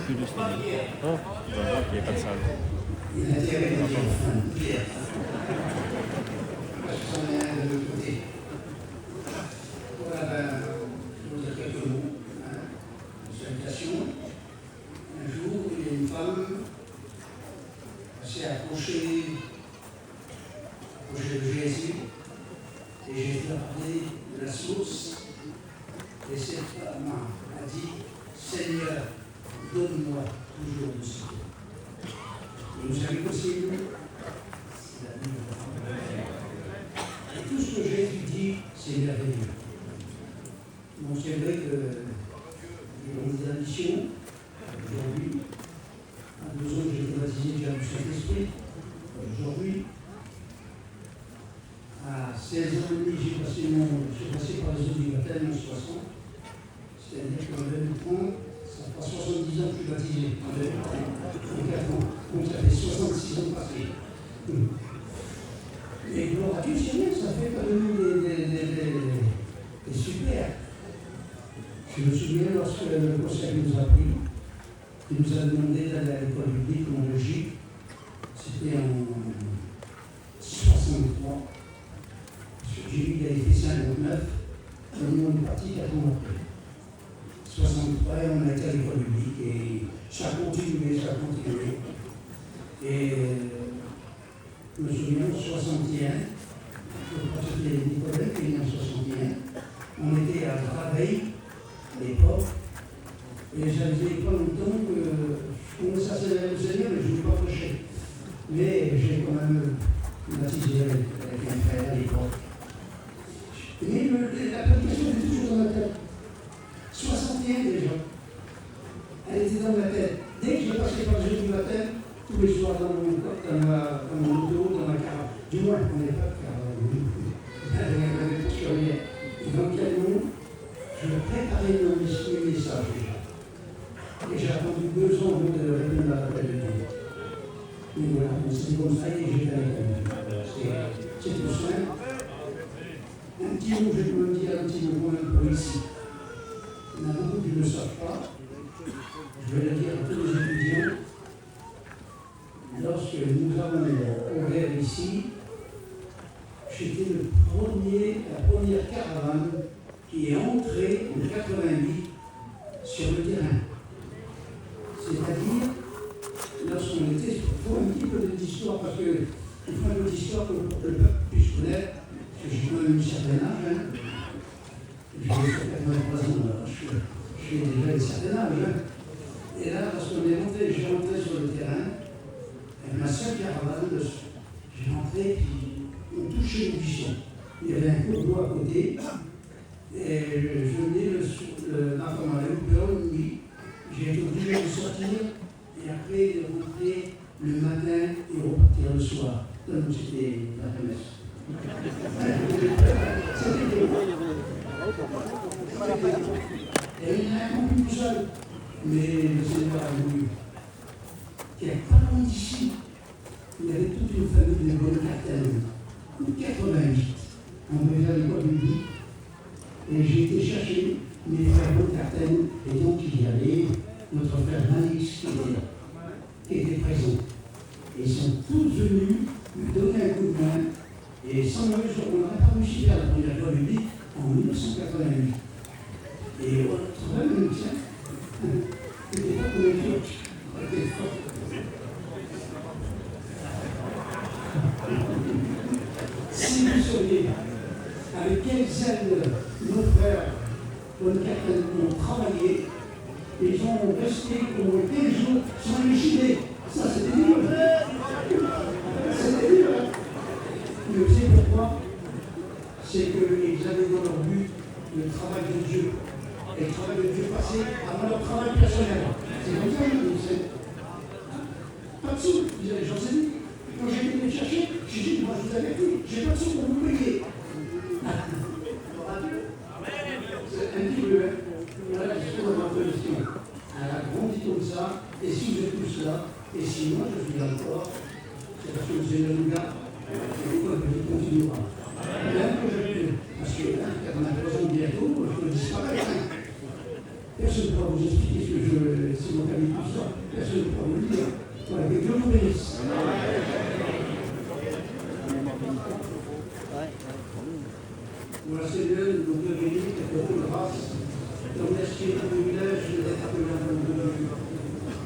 plus de studio. Oh, il n'y a pas de salle. L'intérêt de Pierre. Parce que ça en est un de l'autre côté. Voilà, je vous dire quelques mots. Salutation. Un jour, il y a une femme s'est approchée de Jésus et j'ai fait parler de la source. Et cette femme a dit, Seigneur, donne-moi toujours de ce eau. Et vous savez possible, c'est la vie de la femme. Et tout ce que Jésus dit, c'est merveilleux. Bon, c'est vrai que dans des traditions, aujourd'hui, à 2 ans, j'ai été baptisé déjà du Saint-Esprit. Aujourd'hui, à 16 ans et demi, j'ai passé par les eaux du baptême en 60. C'est-à-dire qu'en 2030, ça fera 70 ans que je suis baptisé. En 4 ans. Donc ça fait 66 ans passés. Et gloire à Dieu, c'est bien, ça fait quand même des super. Je me souviens lorsque le conseil nous a pris, il nous a demandé d'aller à l'école publique en Belgique. C'était en 63. J'ai vu qu'il avait fait 59. Et nous, on est parti 4 ans après. 63, on a été à l'école publique et ça a continué. Et je me souviens en 61, je crois que c'était Nicolas qui est né en 61, on était à Draveil à l'époque, et ça faisait pas longtemps que je commençais à servir le Seigneur, mais je ne voulais pas prêcher. Mais j'ai quand même baptisé avec un frère à l'époque. Mais la prédication était toujours dans ma tête. 61 déjà. Elle était dans ma tête. Dès que j'ai passé par le jeu du baptême, tous les soirs dans mon auto, dans ma caravane. Du moins, on n'est pas de caravane. Elle n'avait pas sur rien. Et dans quel nom je préparais mon message déjà. Et j'ai attendu 2 ans avant de répondre à l'appel de Dieu. Et voilà, c'est comme ça et j'ai fait c'est tout simple. Un petit mot, je peux me dire un petit mot pour ici. Il y en a beaucoup qui ne le savent pas. Je vais le dire à tous les étudiants. Lorsque nous avons ouvert ici, j'étais la première caravane qui est entrée en 88 sur le terrain. C'est-à-dire, lorsqu'on était, il faut un petit peu d'histoire, parce qu'il faut un peu d'histoire pour que le peuple puisse connaître, parce que j'ai quand même un certain âge. J'ai 83 ans, alors je suis déjà un certain âge. Et là, lorsqu'on est rentré, j'ai rentré sur le terrain, avec ma seule caravane, j'ai rentré, puis on touchait le buisson. Il y avait un cours d'eau à côté, et je venais l'informer au nuit. J'ai été obligé de sortir, et après de rentrer le matin et repartir le soir. Donc c'était la promesse. C'était et il y en a un peu tout seul, mais le Seigneur a voulu. Il n'y a pas loin d'ici, il y avait toute une famille de bonnes cartels, 88. On devait faire l'école publique, et j'ai été chercher mes frères bonnes cartels, et donc il y avait notre frère Manix qui était présent. Et ils sont tous venus me donner un coup de main, et sans eux, on n'aurait pas réussi à faire la première école publique en 1988. Et voilà, même tiens, c'était pas pour les autres. Si vous saviez avec quel zèle nos frères ont travaillé, ils ont resté pour 15 jours sans échiner. Ça, c'était dur. C'était dur. Mais vous savez pourquoi? C'est qu'ils avaient dans leur but le travail de Dieu. Et le travail de Dieu passé avant leur travail personnel. C'est comme ça, c'est pas de sous. J'en sais plus. Quand j'ai été les chercher, j'ai dit, moi je vous avais dit, j'ai pas de sous pour vous payer. C'est un petit peu, voilà, je suis dans ma position. Elle a grandi comme ça, et si vous êtes tous là, et si moi je suis là encore, c'est parce que vous êtes le gars, et l'école ne continuera. Même que je peux, parce que là, 83 ans bientôt, je peux disparaître. Personne ne pourra vous expliquer ce que c'est mon avis tout ça. Personne ne pourra vous le dire. Voilà, que Dieu vous bénisse. Voilà, Seigneur, nous te bénissons, te rendons grâce. Te remercions pour le village d'être appelé à ton Dieu.